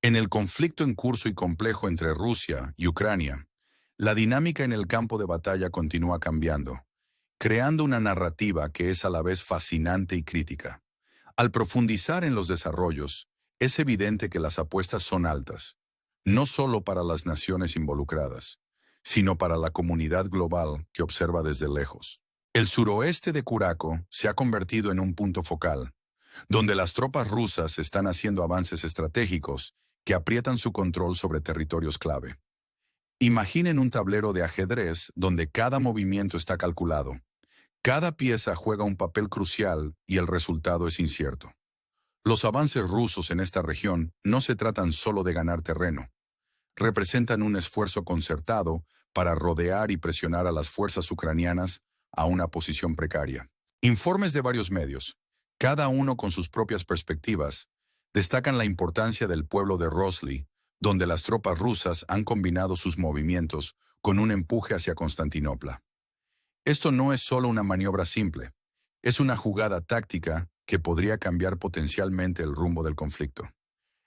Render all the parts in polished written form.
En el conflicto en curso y complejo entre Rusia y Ucrania, la dinámica en el campo de batalla continúa cambiando, creando una narrativa que es a la vez fascinante y crítica. Al profundizar en los desarrollos, es evidente que las apuestas son altas, no solo para las naciones involucradas, sino para la comunidad global que observa desde lejos. El suroeste de Curaco se ha convertido en un punto focal, donde las tropas rusas están haciendo avances estratégicos que aprietan su control sobre territorios clave. Imaginen un tablero de ajedrez donde cada movimiento está calculado. Cada pieza juega un papel crucial y el resultado es incierto. Los avances rusos en esta región no se tratan solo de ganar terreno. Representan un esfuerzo concertado para rodear y presionar a las fuerzas ucranianas a una posición precaria. Informes de varios medios, cada uno con sus propias perspectivas, destacan la importancia del pueblo de Rozhly, donde las tropas rusas han combinado sus movimientos con un empuje hacia Constantinopla. Esto no es solo una maniobra simple, es una jugada táctica que podría cambiar potencialmente el rumbo del conflicto.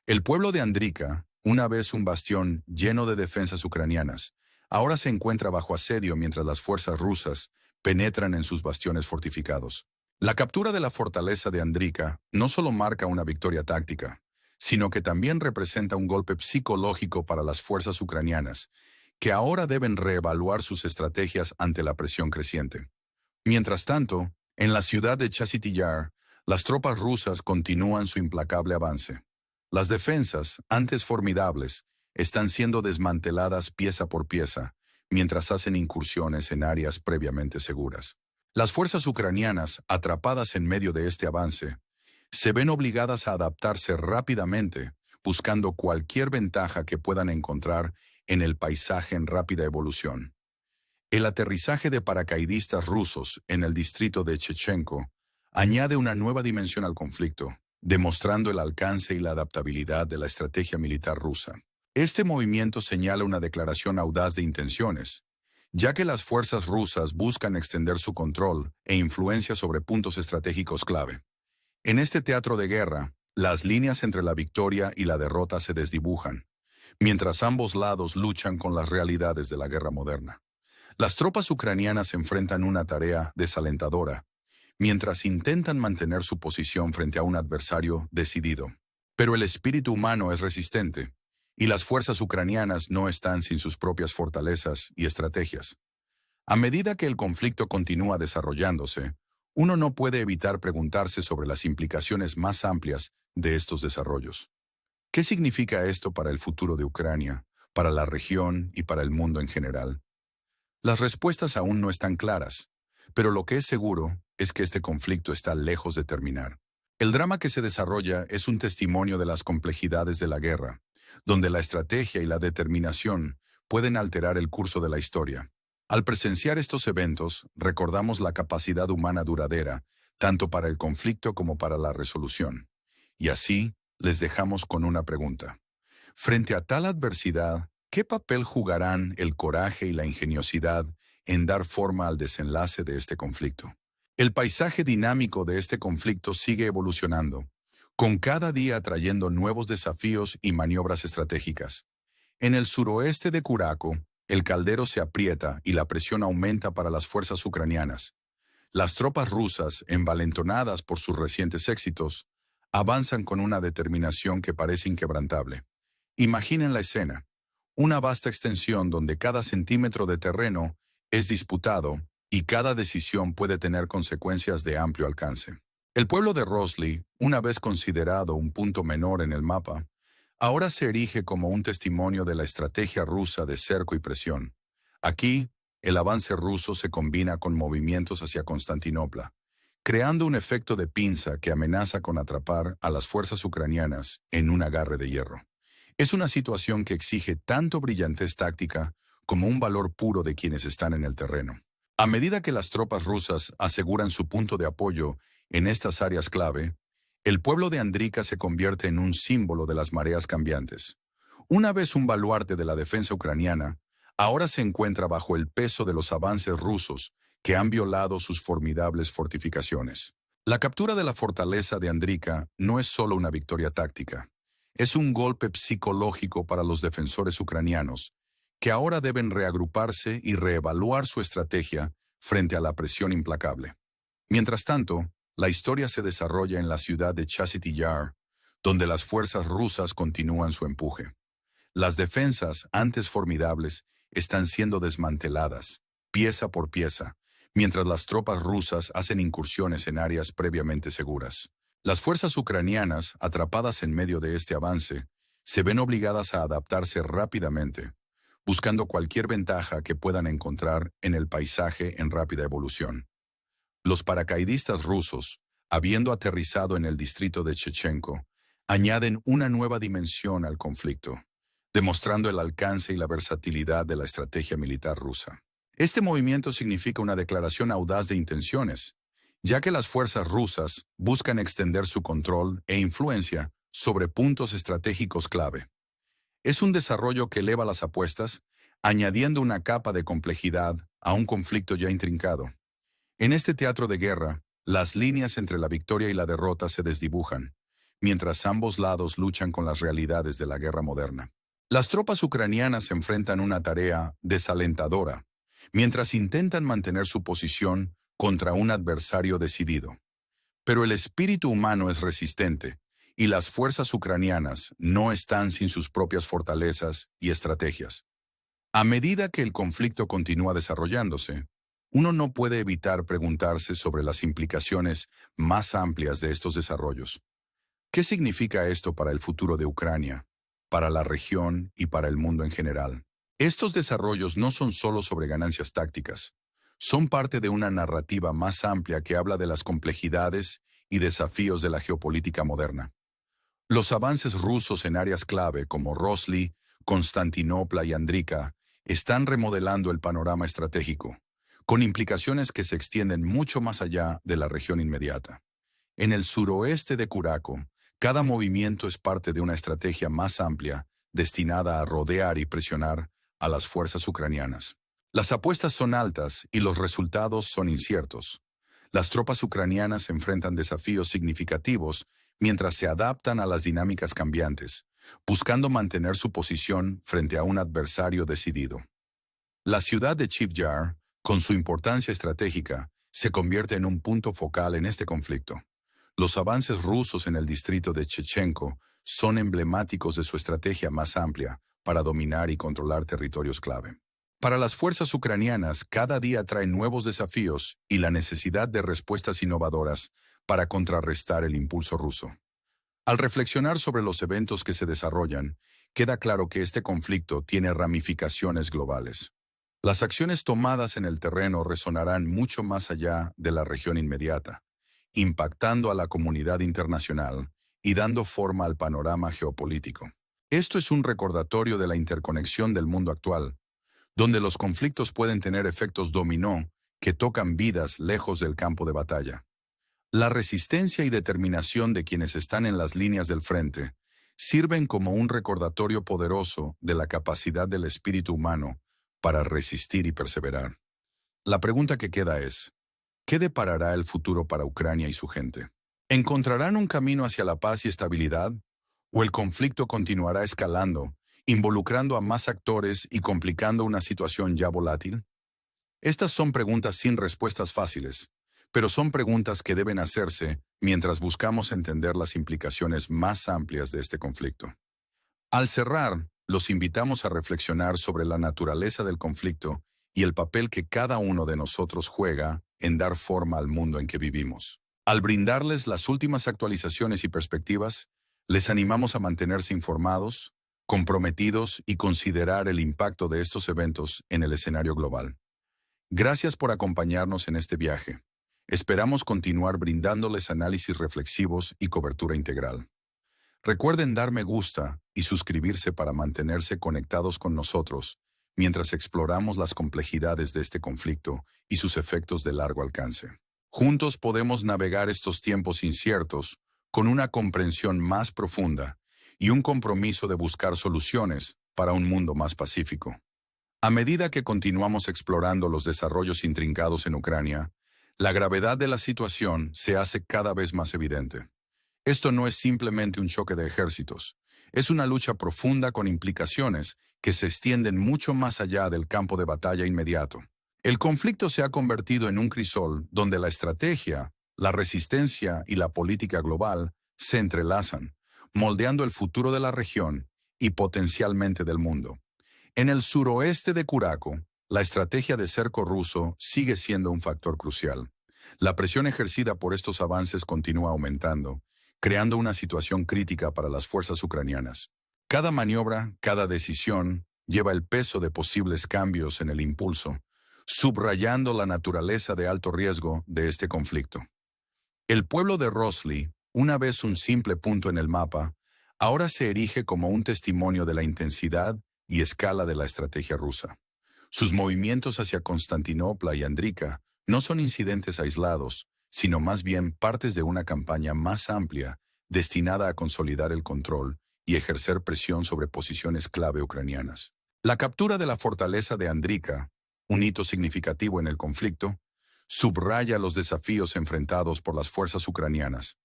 El pueblo de Andrika, una vez un bastión lleno de defensas ucranianas, ahora se encuentra bajo asedio mientras las fuerzas rusas penetran en sus bastiones fortificados. La captura de la fortaleza de Andrika no solo marca una victoria táctica, sino que también representa un golpe psicológico para las fuerzas ucranianas, que ahora deben reevaluar sus estrategias ante la presión creciente. Mientras tanto, en la ciudad de Chasiv Yar, las tropas rusas continúan su implacable avance. Las defensas, antes formidables, están siendo desmanteladas pieza por pieza, mientras hacen incursiones en áreas previamente seguras. Las fuerzas ucranianas, atrapadas en medio de este avance, se ven obligadas a adaptarse rápidamente, buscando cualquier ventaja que puedan encontrar en el paisaje en rápida evolución. El aterrizaje de paracaidistas rusos en el distrito de Chechenko añade una nueva dimensión al conflicto, demostrando el alcance y la adaptabilidad de la estrategia militar rusa. Este movimiento señala una declaración audaz de intenciones, ya que las fuerzas rusas buscan extender su control e influencia sobre puntos estratégicos clave. En este teatro de guerra, las líneas entre la victoria y la derrota se desdibujan, mientras ambos lados luchan con las realidades de la guerra moderna. Las tropas ucranianas enfrentan una tarea desalentadora, mientras intentan mantener su posición frente a un adversario decidido. Pero el espíritu humano es resistente, y las fuerzas ucranianas no están sin sus propias fortalezas y estrategias. A medida que el conflicto continúa desarrollándose, uno no puede evitar preguntarse sobre las implicaciones más amplias de estos desarrollos. ¿Qué significa esto para el futuro de Ucrania, para la región y para el mundo en general? Las respuestas aún no están claras, pero lo que es seguro es que este conflicto está lejos de terminar. El drama que se desarrolla es un testimonio de las complejidades de la guerra, donde la estrategia y la determinación pueden alterar el curso de la historia. Al presenciar estos eventos, recordamos la capacidad humana duradera, tanto para el conflicto como para la resolución. Y así, les dejamos con una pregunta. Frente a tal adversidad, ¿qué papel jugarán el coraje y la ingeniosidad en dar forma al desenlace de este conflicto? El paisaje dinámico de este conflicto sigue evolucionando, con cada día trayendo nuevos desafíos y maniobras estratégicas. En el suroeste de Curaco, el caldero se aprieta y la presión aumenta para las fuerzas ucranianas. Las tropas rusas, envalentonadas por sus recientes éxitos, avanzan con una determinación que parece inquebrantable. Imaginen la escena, una vasta extensión donde cada centímetro de terreno es disputado y cada decisión puede tener consecuencias de amplio alcance. El pueblo de Rozhly, una vez considerado un punto menor en el mapa, ahora se erige como un testimonio de la estrategia rusa de cerco y presión. Aquí, el avance ruso se combina con movimientos hacia Constantinopla, creando un efecto de pinza que amenaza con atrapar a las fuerzas ucranianas en un agarre de hierro. Es una situación que exige tanto brillantez táctica como un valor puro de quienes están en el terreno. A medida que las tropas rusas aseguran su punto de apoyo en estas áreas clave, el pueblo de Andrika se convierte en un símbolo de las mareas cambiantes. Una vez un baluarte de la defensa ucraniana, ahora se encuentra bajo el peso de los avances rusos que han violado sus formidables fortificaciones. La captura de la fortaleza de Andrika no es solo una victoria táctica. Es un golpe psicológico para los defensores ucranianos, que ahora deben reagruparse y reevaluar su estrategia frente a la presión implacable. Mientras tanto, la historia se desarrolla en la ciudad de Chastity Yar, donde las fuerzas rusas continúan su empuje. Las defensas, antes formidables, están siendo desmanteladas, pieza por pieza, mientras las tropas rusas hacen incursiones en áreas previamente seguras. Las fuerzas ucranianas, atrapadas en medio de este avance, se ven obligadas a adaptarse rápidamente, buscando cualquier ventaja que puedan encontrar en el paisaje en rápida evolución. Los paracaidistas rusos, habiendo aterrizado en el distrito de Shevchenko, añaden una nueva dimensión al conflicto, demostrando el alcance y la versatilidad de la estrategia militar rusa. Este movimiento significa una declaración audaz de intenciones, ya que las fuerzas rusas buscan extender su control e influencia sobre puntos estratégicos clave. Es un desarrollo que eleva las apuestas, añadiendo una capa de complejidad a un conflicto ya intrincado. En este teatro de guerra, las líneas entre la victoria y la derrota se desdibujan, mientras ambos lados luchan con las realidades de la guerra moderna. Las tropas ucranianas enfrentan una tarea desalentadora, mientras intentan mantener su posición contra un adversario decidido. Pero el espíritu humano es resistente, y las fuerzas ucranianas no están sin sus propias fortalezas y estrategias. A medida que el conflicto continúa desarrollándose, uno no puede evitar preguntarse sobre las implicaciones más amplias de estos desarrollos. ¿Qué significa esto para el futuro de Ucrania, para la región y para el mundo en general? Estos desarrollos no son solo sobre ganancias tácticas, son parte de una narrativa más amplia que habla de las complejidades y desafíos de la geopolítica moderna. Los avances rusos en áreas clave como Rosly, Constantinopla y Andrika están remodelando el panorama estratégico, con implicaciones que se extienden mucho más allá de la región inmediata. En el suroeste de Curaco, cada movimiento es parte de una estrategia más amplia destinada a rodear y presionar a las fuerzas ucranianas. Las apuestas son altas y los resultados son inciertos. Las tropas ucranianas enfrentan desafíos significativos mientras se adaptan a las dinámicas cambiantes, buscando mantener su posición frente a un adversario decidido. La ciudad de Chivjar, con su importancia estratégica, se convierte en un punto focal en este conflicto. Los avances rusos en el distrito de Shevchenko son emblemáticos de su estrategia más amplia para dominar y controlar territorios clave. Para las fuerzas ucranianas, cada día trae nuevos desafíos y la necesidad de respuestas innovadoras para contrarrestar el impulso ruso. Al reflexionar sobre los eventos que se desarrollan, queda claro que este conflicto tiene ramificaciones globales. Las acciones tomadas en el terreno resonarán mucho más allá de la región inmediata, impactando a la comunidad internacional y dando forma al panorama geopolítico. Esto es un recordatorio de la interconexión del mundo actual, donde los conflictos pueden tener efectos dominó que tocan vidas lejos del campo de batalla. La resistencia y determinación de quienes están en las líneas del frente sirven como un recordatorio poderoso de la capacidad del espíritu humano para resistir y perseverar. La pregunta que queda es, ¿qué deparará el futuro para Ucrania y su gente? ¿Encontrarán un camino hacia la paz y estabilidad? ¿O el conflicto continuará escalando, involucrando a más actores y complicando una situación ya volátil? Estas son preguntas sin respuestas fáciles, pero son preguntas que deben hacerse mientras buscamos entender las implicaciones más amplias de este conflicto. Al cerrar, los invitamos a reflexionar sobre la naturaleza del conflicto y el papel que cada uno de nosotros juega en dar forma al mundo en que vivimos. Al brindarles las últimas actualizaciones y perspectivas, les animamos a mantenerse informados, comprometidos y considerar el impacto de estos eventos en el escenario global. Gracias por acompañarnos en este viaje. Esperamos continuar brindándoles análisis reflexivos y cobertura integral. Recuerden dar me gusta y suscribirse para mantenerse conectados con nosotros mientras exploramos las complejidades de este conflicto y sus efectos de largo alcance. Juntos podemos navegar estos tiempos inciertos con una comprensión más profunda y un compromiso de buscar soluciones para un mundo más pacífico. A medida que continuamos explorando los desarrollos intrincados en Ucrania, la gravedad de la situación se hace cada vez más evidente. Esto no es simplemente un choque de ejércitos, Es una lucha profunda con implicaciones que se extienden mucho más allá del campo de batalla inmediato. El conflicto se ha convertido en un crisol donde la estrategia, la resistencia y la política global se entrelazan, moldeando el futuro de la región y potencialmente del mundo. En el suroeste de Curaco, la estrategia de cerco ruso sigue siendo un factor crucial. La presión ejercida por estos avances continúa aumentando, creando una situación crítica para las fuerzas ucranianas. Cada maniobra, cada decisión, lleva el peso de posibles cambios en el impulso, subrayando la naturaleza de alto riesgo de este conflicto. El pueblo de Rosly, una vez un simple punto en el mapa, ahora se erige como un testimonio de la intensidad y escala de la estrategia rusa. Sus movimientos hacia Constantinopla y Andrica no son incidentes aislados, sino más bien partes de una campaña más amplia destinada a consolidar el control y ejercer presión sobre posiciones clave ucranianas. La captura de la fortaleza de Andrica, un hito significativo en el conflicto, subraya los desafíos enfrentados por las fuerzas ucranianas.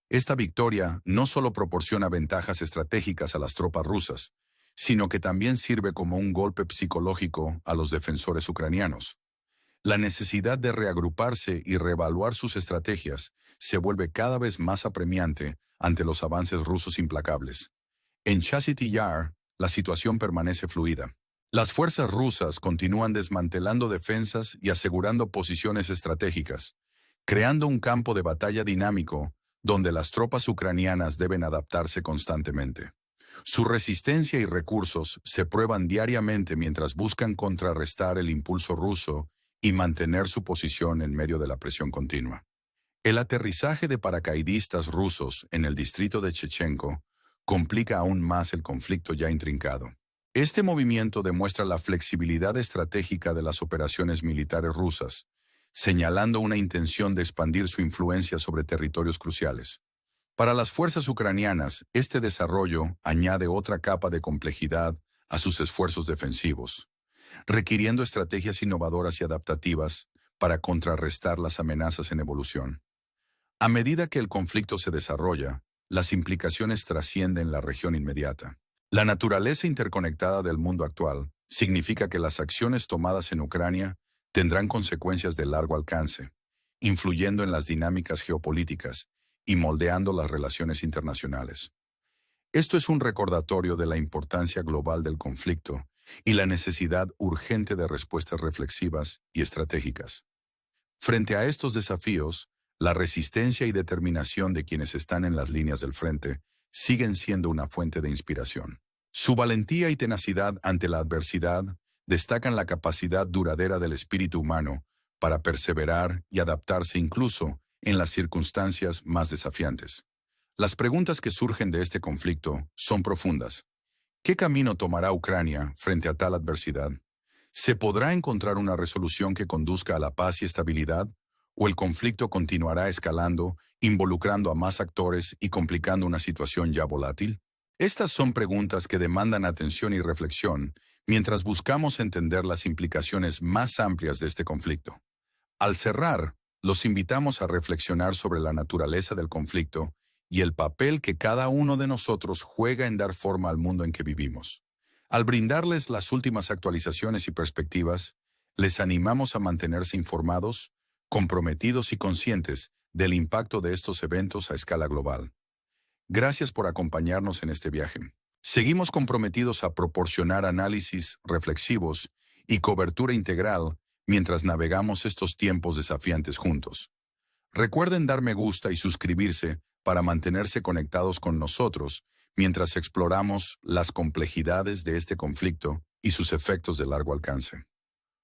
Esta victoria no solo proporciona ventajas estratégicas a las tropas rusas, sino que también sirve como un golpe psicológico a los defensores ucranianos. La necesidad de reagruparse y reevaluar sus estrategias se vuelve cada vez más apremiante ante los avances rusos implacables. En Chasiv Yar, la situación permanece fluida. Las fuerzas rusas continúan desmantelando defensas y asegurando posiciones estratégicas, creando un campo de batalla dinámico donde las tropas ucranianas deben adaptarse constantemente. Su resistencia y recursos se prueban diariamente mientras buscan contrarrestar el impulso ruso y mantener su posición en medio de la presión continua. El aterrizaje de paracaidistas rusos en el distrito de Chechenko complica aún más el conflicto ya intrincado. Este movimiento demuestra la flexibilidad estratégica de las operaciones militares rusas, señalando una intención de expandir su influencia sobre territorios cruciales. Para las fuerzas ucranianas, este desarrollo añade otra capa de complejidad a sus esfuerzos defensivos, requiriendo estrategias innovadoras y adaptativas para contrarrestar las amenazas en evolución. A medida que el conflicto se desarrolla, las implicaciones trascienden la región inmediata. La naturaleza interconectada del mundo actual significa que las acciones tomadas en Ucrania tendrán consecuencias de largo alcance, influyendo en las dinámicas geopolíticas y moldeando las relaciones internacionales. Esto es un recordatorio de la importancia global del conflicto y la necesidad urgente de respuestas reflexivas y estratégicas. Frente a estos desafíos, la resistencia y determinación de quienes están en las líneas del frente siguen siendo una fuente de inspiración. Su valentía y tenacidad ante la adversidad destacan la capacidad duradera del espíritu humano para perseverar y adaptarse incluso en las circunstancias más desafiantes. Las preguntas que surgen de este conflicto son profundas. ¿Qué camino tomará Ucrania frente a tal adversidad? ¿Se podrá encontrar una resolución que conduzca a la paz y estabilidad? ¿O el conflicto continuará escalando, involucrando a más actores y complicando una situación ya volátil? Estas son preguntas que demandan atención y reflexión mientras buscamos entender las implicaciones más amplias de este conflicto. Al cerrar, los invitamos a reflexionar sobre la naturaleza del conflicto y el papel que cada uno de nosotros juega en dar forma al mundo en que vivimos. Al brindarles las últimas actualizaciones y perspectivas, les animamos a mantenerse informados, comprometidos y conscientes del impacto de estos eventos a escala global. Gracias por acompañarnos en este viaje. Seguimos comprometidos a proporcionar análisis reflexivos y cobertura integral mientras navegamos estos tiempos desafiantes juntos. Recuerden dar me gusta y suscribirse para mantenerse conectados con nosotros mientras exploramos las complejidades de este conflicto y sus efectos de largo alcance.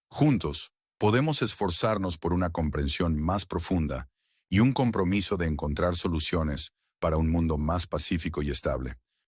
Juntos, podemos esforzarnos por una comprensión más profunda y un compromiso de encontrar soluciones para un mundo más pacífico y estable.